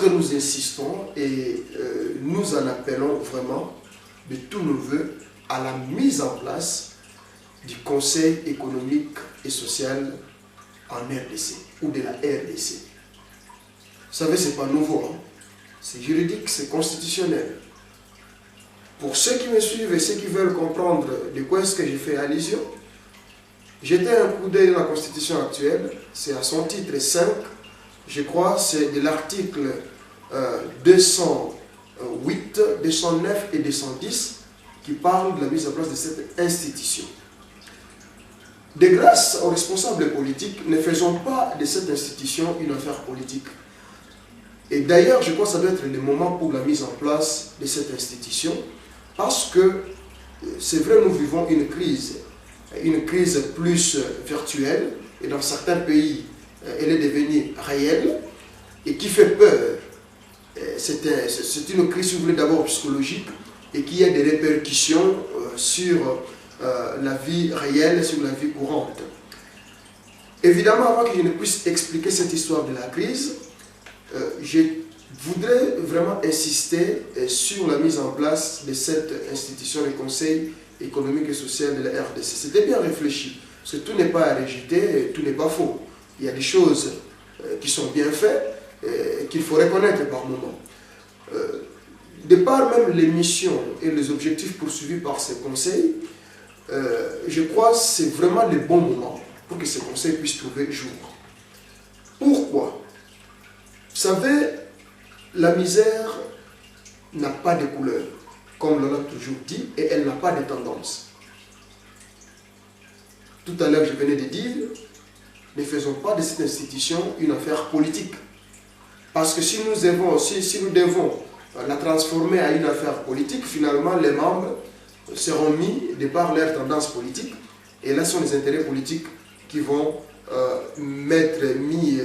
autres, nous insistons et nous en appelons vraiment de tous nos voeux à la mise en place du Conseil économique et social en RDC ou de la RDC. Vous savez, ce n'est pas nouveau, hein? C'est juridique, c'est constitutionnel. Pour ceux qui me suivent et ceux qui veulent comprendre de quoi est-ce que j'ai fait allusion, jetez un coup d'œil dans la Constitution actuelle, c'est à son titre 5, je crois, c'est de l'article 208, 209 et 210 qui parlent de la mise en place de cette institution. De grâce aux responsables politiques, ne faisons pas de cette institution une affaire politique. Et d'ailleurs, je crois que ça doit être le moment pour la mise en place de cette institution, parce que c'est vrai, nous vivons une crise plus virtuelle, et dans certains pays, elle est devenue réelle, et qui fait peur. C'est une crise, si vous voulez, d'abord psychologique, et qui a des répercussions sur la vie réelle, sur la vie courante. Évidemment, avant que je ne puisse expliquer cette histoire de la crise, je voudrais vraiment insister sur la mise en place de cette institution, le Conseil économique et social de la RDC. C'était bien réfléchi, parce que tout n'est pas à rejeter, tout n'est pas faux. Il y a des choses qui sont bien faites, qu'il faut reconnaître par moment. De par même les missions et les objectifs poursuivis par ce conseil, je crois que c'est vraiment le bon moment pour que ce conseil puisse trouver jour. Pourquoi? Vous savez, la misère n'a pas de couleur, comme l'on a toujours dit, et elle n'a pas de tendance. Tout à l'heure, je venais de dire, ne faisons pas de cette institution une affaire politique. Parce que si nous devons la transformer en une affaire politique, finalement, les membres seront mis de par leur tendance politique, et là, ce sont les intérêts politiques qui vont m'être mis,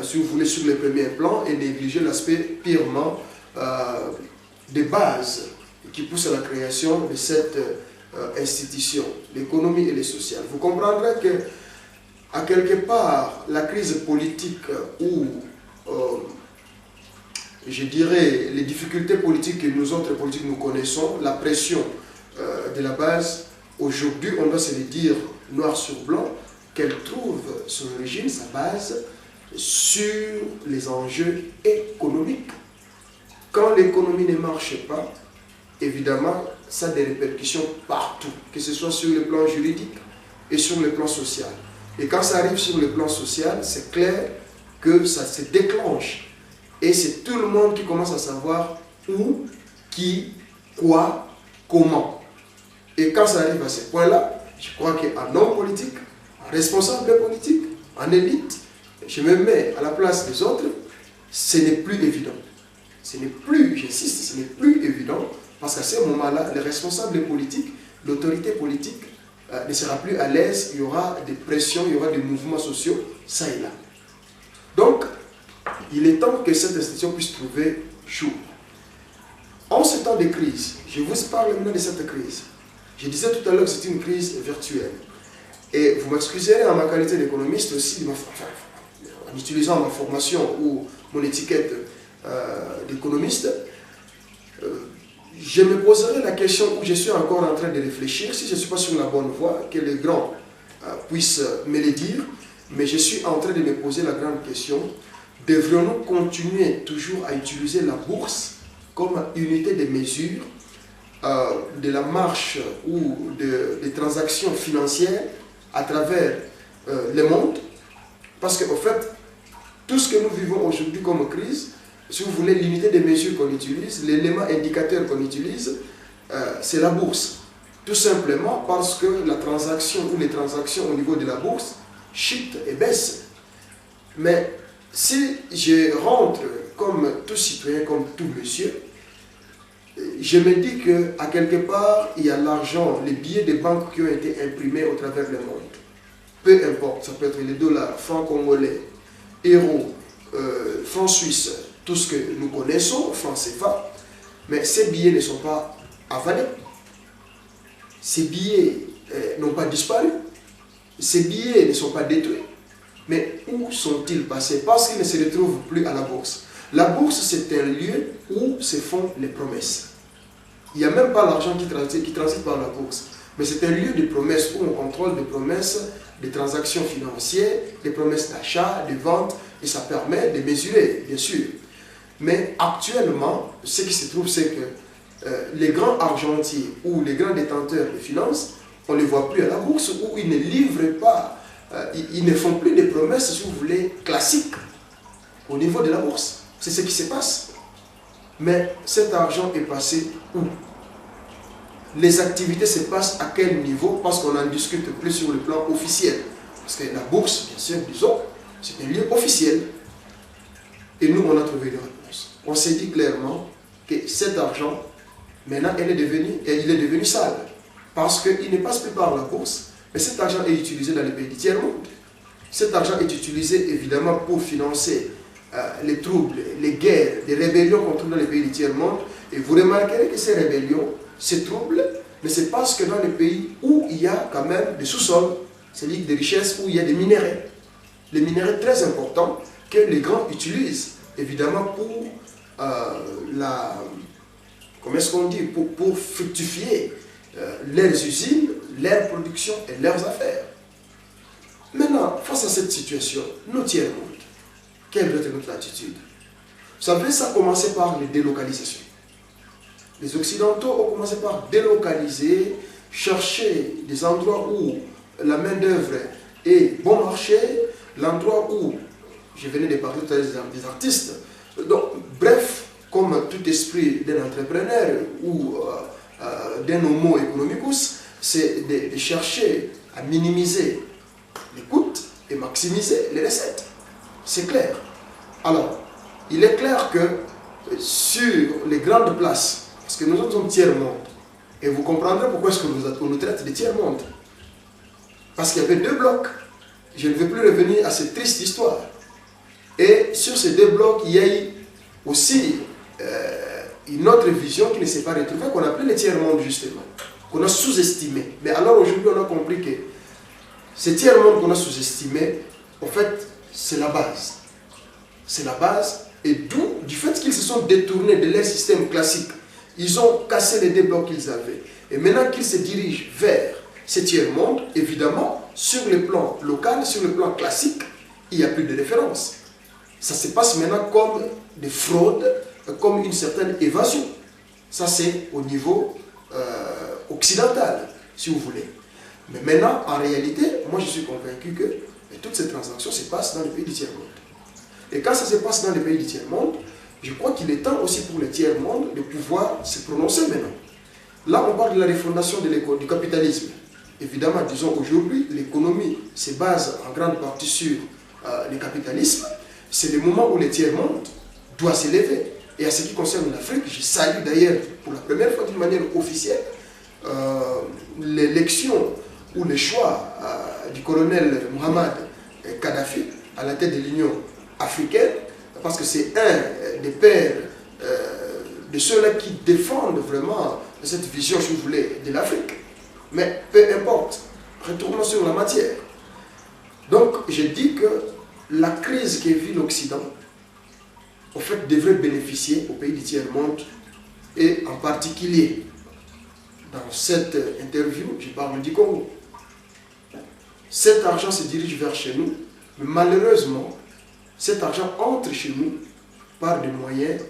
si vous voulez, sur le premier plan et négliger l'aspect purement de base qui pousse à la création de cette institution, l'économie et le social. Vous comprendrez que, à quelque part, la crise politique ou, je dirais, les difficultés politiques que nous autres politiques nous connaissons, la pression de la base, aujourd'hui, on doit se le dire noir sur blanc, qu'elle trouve son origine, sa base, sur les enjeux économiques. Quand l'économie ne marche pas, évidemment, ça a des répercussions partout, que ce soit sur le plan juridique et sur le plan social. Et quand ça arrive sur le plan social, c'est clair que ça se déclenche. Et c'est tout le monde qui commence à savoir où, qui, quoi, comment. Et quand ça arrive à ce point-là, je crois qu'un homme politique, un responsable politique, en élite, je me mets à la place des autres, ce n'est plus évident. Ce n'est plus, j'insiste, ce n'est plus évident, parce qu'à ce moment-là, les responsables politiques, l'autorité politique ne sera plus à l'aise, il y aura des pressions, il y aura des mouvements sociaux, ça et là. Donc, il est temps que cette institution puisse trouver jour. En ce temps de crise, je vous parle maintenant de cette crise. Je disais tout à l'heure que c'est une crise virtuelle. Et vous m'excuserez en ma qualité d'économiste aussi, en utilisant ma formation ou mon étiquette d'économiste, je me poserai la question où je suis encore en train de réfléchir, si je ne suis pas sur la bonne voie, que les grands puissent me le dire, mais je suis en train de me poser la grande question, devrions-nous continuer toujours à utiliser la bourse comme unité de mesure de la marche ou des transactions financières à travers le monde? Parce qu'en fait, tout ce que nous vivons aujourd'hui comme crise, si vous voulez, l'unité de mesure qu'on utilise, l'élément indicateur qu'on utilise, c'est la bourse. Tout simplement parce que la transaction ou les transactions au niveau de la bourse chutent et baissent. Mais si je rentre comme tout citoyen, comme tout monsieur, je me dis qu'à quelque part, il y a l'argent, les billets de banque qui ont été imprimés au travers du monde. Peu importe, ça peut être les dollars, francs congolais, euros, francs suisses, tout ce que nous connaissons, francs CFA, mais ces billets ne sont pas avalés. Ces billets n'ont pas disparu. Ces billets ne sont pas détruits. Mais où sont-ils passés? Parce qu'ils ne se retrouvent plus à la bourse. La bourse, c'est un lieu où se font les promesses. Il n'y a même pas l'argent qui transite par la bourse. Mais c'est un lieu de promesses où on contrôle des promesses, des transactions financières, des promesses d'achat, de vente, et ça permet de mesurer, bien sûr. Mais actuellement, ce qui se trouve, c'est que les grands argentiers ou les grands détenteurs de finances, on ne les voit plus à la bourse, où ils ne livrent pas, ils ne font plus des promesses, si vous voulez, classiques au niveau de la bourse. C'est ce qui se passe. Mais cet argent est passé où? Les activités se passent à quel niveau? Parce qu'on en discute plus sur le plan officiel. Parce que la bourse, bien sûr, disons, c'est un lieu officiel. Et nous, on a trouvé une réponse. On s'est dit clairement que cet argent, maintenant, il est devenu sale. Parce qu'il ne passe plus par la bourse, mais cet argent est utilisé dans les pays du tiers-monde. Cet argent est utilisé évidemment pour financer les troubles, les guerres, les rébellions qu'on trouve dans les pays du tiers-monde. Et vous remarquerez que ces rébellions, ces troubles, ne se passent que dans les pays où il y a quand même des sous-sols, c'est-à-dire des richesses, où il y a des minéraux. Les minéraux très importants que les grands utilisent, évidemment, pour comment est-ce qu'on dit, pour fructifier leurs usines, leurs productions et leurs affaires. Maintenant, face à cette situation, nous tiers-monde, quelle doit être notre attitude? Vous savez, ça a commencé par les délocalisations. Les Occidentaux ont commencé par délocaliser, chercher des endroits où la main-d'œuvre est bon marché, l'endroit où, je venais de parler tout à l'heure des artistes, donc, bref, comme tout esprit d'un entrepreneur ou d'un homo economicus, c'est de chercher à minimiser les coûts et maximiser les recettes. C'est clair. Alors, il est clair que sur les grandes places, parce que nous sommes tiers-monde, et vous comprendrez pourquoi est-ce qu'on nous traite de tiers-monde. Parce qu'il y avait deux blocs. Je ne vais plus revenir à cette triste histoire. Et sur ces deux blocs, il y a eu aussi une autre vision qui ne s'est pas retrouvée, qu'on appelait le tiers-monde justement, qu'on a sous-estimé. Mais alors aujourd'hui, on a compris que ce tiers-monde qu'on a sous-estimé, en fait, c'est la base. C'est la base, et d'où, du fait qu'ils se sont détournés de leur système classique, ils ont cassé les deux blocs qu'ils avaient. Et maintenant qu'ils se dirigent vers ce tiers-monde, évidemment, sur le plan local, sur le plan classique, il n'y a plus de référence. Ça se passe maintenant comme des fraudes, comme une certaine évasion. Ça, c'est au niveau occidental, si vous voulez. Mais maintenant, en réalité, moi, je suis convaincu que toutes ces transactions se passent dans les pays du tiers-monde. Et quand ça se passe dans les pays du tiers-monde, je crois qu'il est temps aussi pour le tiers-monde de pouvoir se prononcer maintenant. Là, on parle de la refondation du capitalisme. Évidemment, disons aujourd'hui, l'économie se base en grande partie sur le capitalisme. C'est le moment où le tiers-monde doit s'élever. Et à ce qui concerne l'Afrique, je salue d'ailleurs pour la première fois d'une manière officielle l'élection ou le choix du colonel Mohamed Kadhafi à la tête de l'Union africaine, parce que c'est un des pères de ceux-là qui défendent vraiment cette vision, si vous voulez, de l'Afrique. Mais peu importe, retournons sur la matière. Donc, je dis que la crise que vit l'Occident, en fait, devrait bénéficier aux pays du tiers-monde, et en particulier, dans cette interview, je parle du Congo. Cet argent se dirige vers chez nous, mais malheureusement, cet argent entre chez nous par des moyens,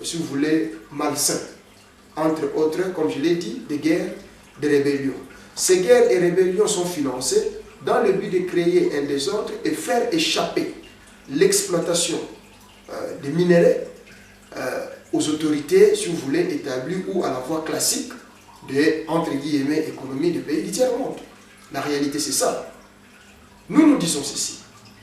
si vous voulez, malsains. Entre autres, comme je l'ai dit, des guerres, des rébellions. Ces guerres et rébellions sont financées dans le but de créer un désordre et faire échapper l'exploitation des minéraux aux autorités, si vous voulez, établies ou à la voie classique de, entre guillemets, économie des pays du tiers-monde. La réalité, c'est ça. Nous disons ceci.